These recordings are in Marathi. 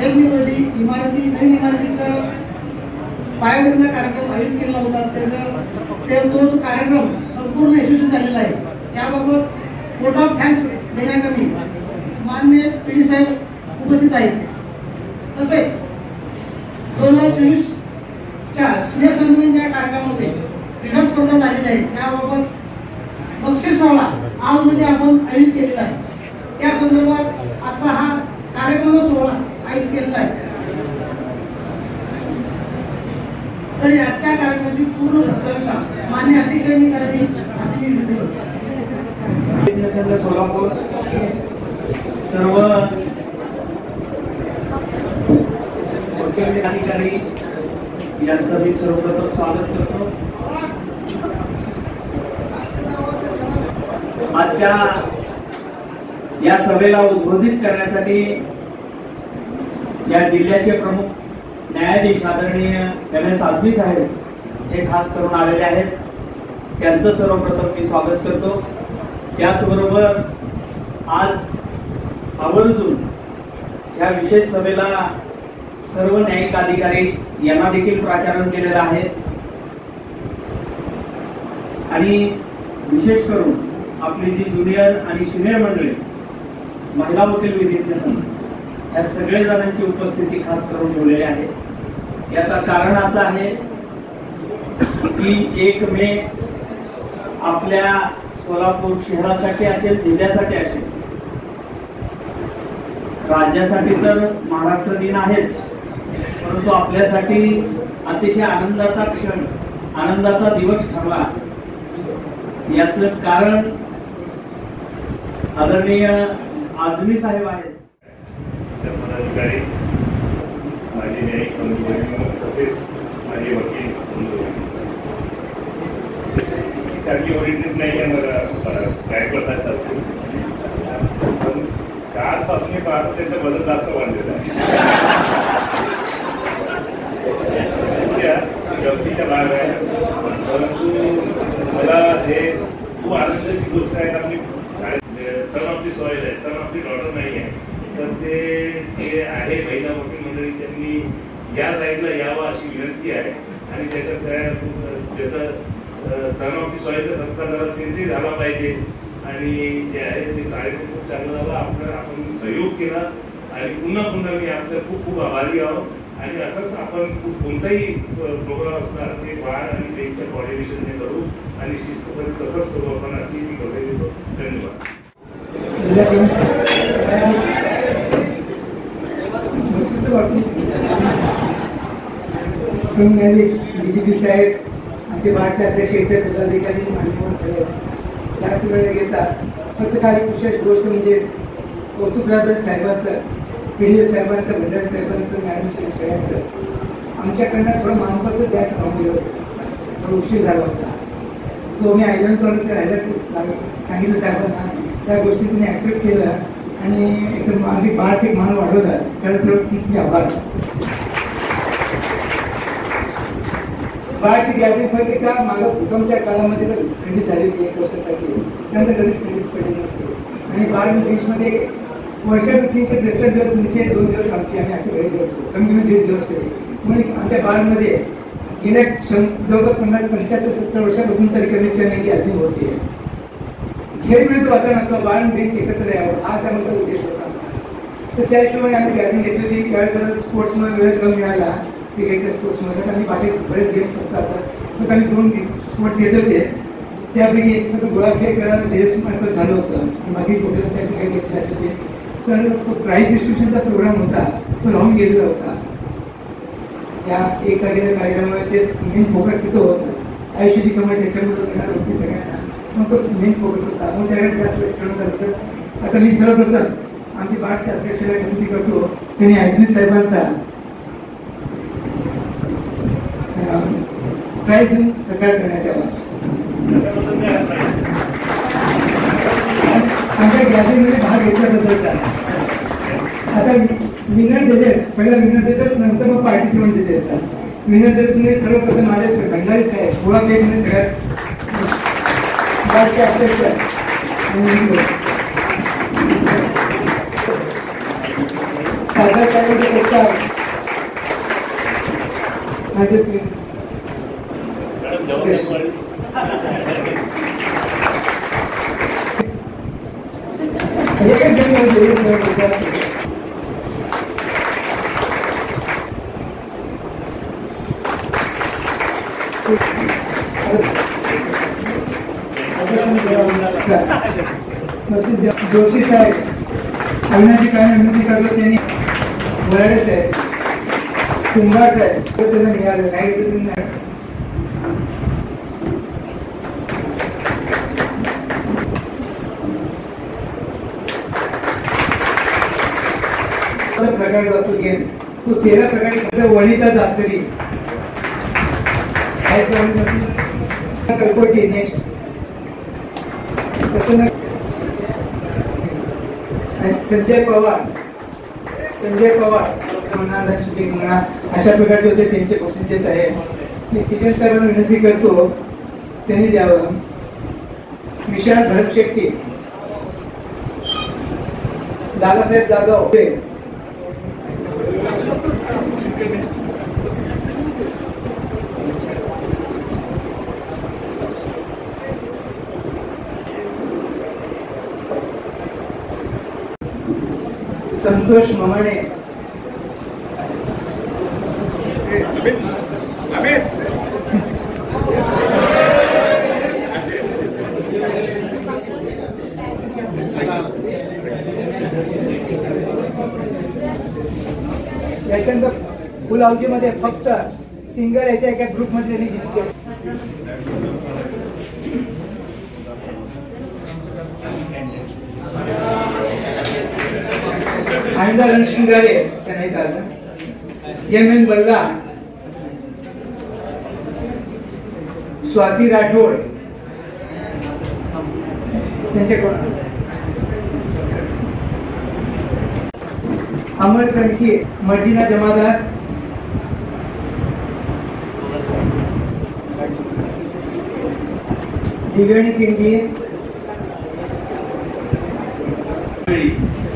ऐतिहासिक इमारती नवीन इमारतीचा पायाभरणीचा कार्यक्रम आयोजित केला होता। तो जो कार्यक्रम संपूर्ण यशस्वी झालेला आहे त्याबाबत वोट ऑफ थँक्स देण्याकरता माननीय पीडी साहेब उपस्थित आहेत। तसेच 2024च्या स्नेह संमेलनाच्या कार्यक्रमामध्ये क्रीडा स्पर्धा झालेल्या आहेत त्याबाबत बक्षीस सोहळा आज म्हणजे आपण आयोजित केलेला आहे। त्या संदर्भात आजचा हा कार्यक्रम सोहळा आयोजित केलेला आहे। तर याच्या कार्यक्रमाची पूर्ण प्रस्ताविका मान्य अध्यक्षांनी करावी अशी मी विनंती करतो। सोलापूर सर्व अधिकारी यांचं मी सर्वप्रथम स्वागत करतो। आजच्या या सभेला उद्बोधित करण्यासाठी या जिल्ह्याचे प्रमुख न्यायाधीश आदरणीय MS आझमी साहेब हे खास करून आलेले आहेत। त्यांचं सर्वप्रथम मी स्वागत करतो। त्याचबरोबर आज आवर्जून या विशेष सभेला सर्व न्यायिक अधिकारी यांना देखील प्राचारण केलेलं आहे आणि विशेष करून आपली जी ज्युनियर आणि सिनियर मंडळी महिला वकील विधीज्ञ या सगळे जणांची उपस्थिती खास करून ठेवलेली आहे। याचं कारण असं आहे की 1 मे आपल्या सोलापूर शहरासाठी असेल जिल्ह्यासाठी असेल राज्यासाठी तर महाराष्ट्र दिन आहेच परंतु आपल्यासाठी अतिशय आनंदाचा क्षण आनंदाचा दिवस ठरला। याचं कारण आदरणीय आझमी साहेब आहेत। पदाधिकारी माझे न्यायिक बंधू तसेच माझे वकील बंधू चांगली ओरिएंटेड नाही आहे मला काय प्रसाद पण कालपासून मी पाहतो त्याचं बदल जास्त वाढलेलं आहे गमतीच्या भाग आहे परंतु मला हे खूप आनंदाची गोष्ट आहे आपली सन ऑफ दी सॉइल आहे सन ऑफ दी डॉटर नाही आहे तर ते आहे महिला वकील मंडळी त्यांनी या साईडला यावं अशी विनंती आहे आणि त्याच्यात जसं सन ऑफ दी सॉइलचा सत्कार झाला त्यांचंही झाला पाहिजे आणि जे आहे ते कार्यक्रम खूप चांगला झाला आपण सहयोग केला आणि पुन्हा पुन्हा मी आपल्या खूप खूप आभारी आहोत आणि असंच आपण कोणताही प्रोग्राम असणार ते बाळ आणि बेंचच्या कोऑर्डिनेशनने करू आणि शिस्तपर्यंत तसंच करू आपण अशी मी गवळी देतो। धन्यवाद। DGP साहेब आमचे बाळचे अध्यक्ष इतर पदाधिकारी मान्यवर सगळे जास्त वेळ घेतात। फक्त काही विशेष गोष्ट म्हणजे कौतुकराज साहेबांचं पीडी साहेबांचं भंडारे साहेबांचं मॅडम सगळ्यांचं आमच्याकडनं थोडं मानपत्र द्यायचं थांबलं होतं थोडं उशीर झाला होता तो मी आयलंड थोडं राहिलाच सांगितलं साहेबांना त्या गोष्टी त्यांनी ॲक्सेप्ट केलं आणि एकदम आमची बाळाचा एक मान वाढवला त्याला सर्व खूप आभार। बाळची यादी माहिती का मला भूकंपच्या काळामध्ये खंडित झालेली 1 वर्षासाठी त्यानंतर कधीच खंडित पडली नव्हती आणि बाळ देशमध्ये वर्षात 363 दिवस तुमचे 2 दिवस आमची आम्ही असे वेळ करतो कमी कमी 1.5 दिवस तरी म्हणून आमच्या बाळमध्ये गेल्या जवळपास 75-70 वर्षापासून तरी कमीत कमी यादी होते। खेळ मिळतो वातावरण असं बाळ देश एकत्र यावं हा त्यामध्ये उद्देश होता। तर त्या हिशोबाने आम्ही यादी घेतली होती त्यावेळेस थोडं स्पोर्ट्समध्ये वेळ कमी मिळाला क्रिकेटच्या स्पोर्ट्समध्ये आम्ही बाकी बरेच गेम्स असतात मग आम्ही 2 स्पोर्ट्स घेत होते त्यापैकी एक फक्त गोळाफेक मार्फत झालं होतं बाकी पोलिसांसाठी काही गेम्ससाठी होते तर प्राईज डिस्ट्रिब्युशनचा प्रोग्राम होता तो राहून गेलेला होता। त्या 1 तारखेच्या कार्यक्रमामुळे ते मेन फोकस तिथं होतं आयुष्याची कमाई त्याच्यामुळे मिळाली होती सगळ्यांना मग तो मेन फोकस होता मग त्यावेळेस जास्त रेस्टॉरंट झालं तर आता मी सर्वप्रथम आमची बाळच्या अध्यक्षाला विनंती करतो त्यांनी आझमी साहेबांचा प्राईज देऊन सत्कार करण्यात यावा। आमच्या गॅदरिंगमध्ये भाग घेतल्याबद्दल आता विनर जजेस पहिला विनर जजेस नंतर मग पार्टिसिपंट जजेस असतात। विनर जजेसमध्ये सर्वप्रथम माझे भंडारी साहेब गोळा फेकमध्ये सगळ्यात बाळचे अध्यक्ष सागर साहेबांचे पेक्षा माझे मॅडम जवळ एकच जण जोशी साहेब अविनाशी काय विनंती करतो त्यांनी वराडे साहेब कुंभार साहेब त्यांना मिळालं नाही प्रकारचा असतो गेम तो 13 प्रकारे वनिता दासरी कलकोटी नेक्स्ट संजय पवार म्हणा लक्ष्मी म्हणा अशा प्रकारचे होते त्यांचे बक्षीस देत आहे मी सिकंदर साहेबांना विनंती करतो त्यांनी द्यावं विशाल भरत शेट्टी दादासाहेब जाधव संतोष ममणे याच्यानंतर फुलावजी मध्ये फक्त सिंगल याच्या एका ग्रुप मध्ये त्यांनी जिंकले आनंदा रणशिंगारे त्यांना ताज एम बल्ला स्वाती राठोड त्यांच्याकडून अमर कणके मर्जिना जमादार दिव्याणी किंडी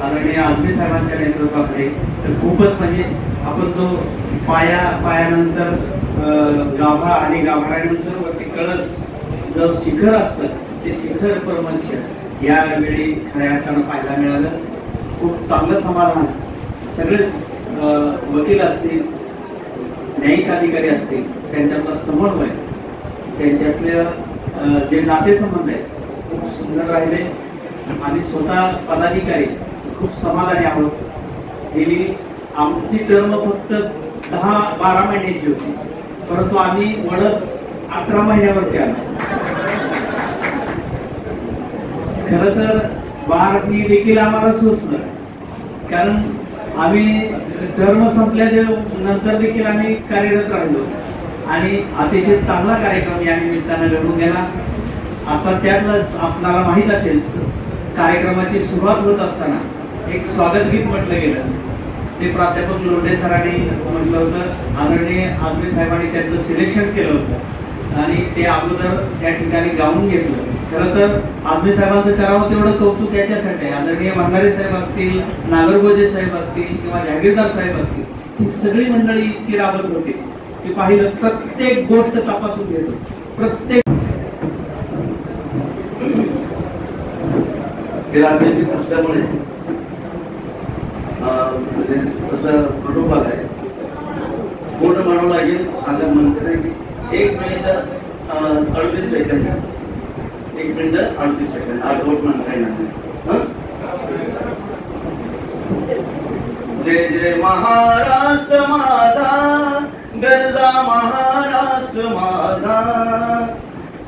आदरणीय आजमी साहेबांच्या नेतृत्वाखाली तर खूपच म्हणजे आपण तो पायानंतर गाभा आणि गाभाऱ्यानंतर वरती कळस जो शिखर असतं ते शिखर परमंच यावेळी खऱ्या अर्थानं पाहायला मिळालं. खूप चांगलं समाधान. सगळे वकील असतील, न्यायिक अधिकारी असतील, त्यांच्यातला समन्वय, त्यांच्यातले जे नातेसंबंध आहेत खूप सुंदर राहिले आणि स्वतः पदाधिकारी खूप समाधानी आहोत. गेली आमची टर्म फक्त 10-12 महिन्याची होती, परंतु आम्ही वडत 18 महिन्यावरती आलो. खर तर बारनी देखील आम्हाला सुचलं, कारण आम्ही टर्म संपल्या नंतर देखील आम्ही कार्यरत राहिलो आणि अतिशय चांगला कार्यक्रम या निमित्तानं घडून गेला. आता त्यातच आपल्याला माहित असेल, कार्यक्रमाची सुरुवात होत असताना एक स्वागत गीत म्हटलं गेलं. ते प्राध्यापक लोंढे सरांनी म्हटलं होतं. आदरणीय आजमी साहेबांनी त्यांचं सिलेक्शन केलं होतं आणि ते अगोदर त्या ठिकाणी गाऊन घेतलं. खरं तर आजमी साहेबांचं करावं तेवढं कौतुक याच्यासाठी. आदरणीय भंडारे साहेब असतील, नागरगोजे साहेब असतील किंवा जहागीरदार साहेब असतील, ही सगळी मंडळी इतकी राबत होती की पाहिलं प्रत्येक गोष्ट तपासून घेतो. प्रत्येक राजनीतिक असल्यामुळे म्हणजे तसं प्रोटोकॉल आहे. कोण म्हणावं लागेल आता म्हणते नाही 1 मिनिट 38 सेकंद 1 मिनिट 38 सेकंद आठवट म्हणता येणार. जय जय महाराष्ट्र माझा, गरजा महाराष्ट्र माझा,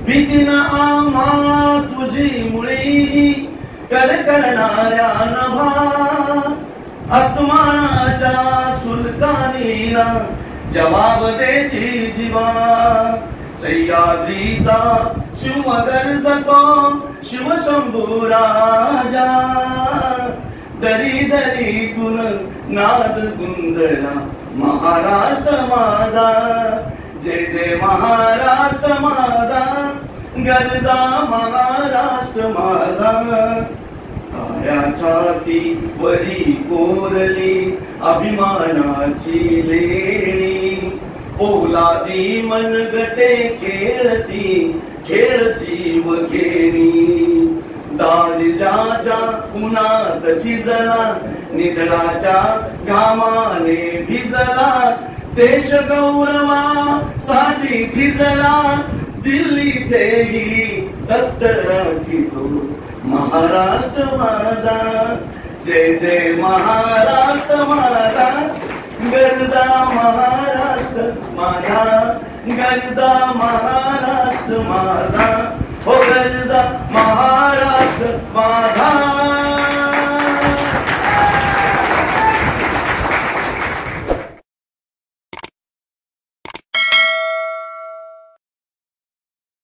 भीतीन आम्हा तुझी मुळी कडकडणाऱ्या नभा, अस्मानाच्या सुलतानीला जवाब देती जीवा, सह्याद्रीचा शिव गरजतो शिवशंभू राजा, दरी दरीतून नाद गुंजला महाराष्ट्र माझा, जय जय महाराष्ट्र माझा, गरजा महाराष्ट्र माझा. आपल्या छातीवरी कोरली अभिमानाची लेणी पोलादी मनगटे खेळती व घेणी दारिद्र्याच्या उन्हात शिजला निधडाच्या घामाने भिजला देश गौरवासाठी झिजला दिल्लीचेही तत्त राखितो महाराष्ट्र माझा जय जय महाराष्ट्र माझा गरजा महाराष्ट्र माझा गरजा महाराष्ट्र माझा हो गरजा महाराष्ट्र माझा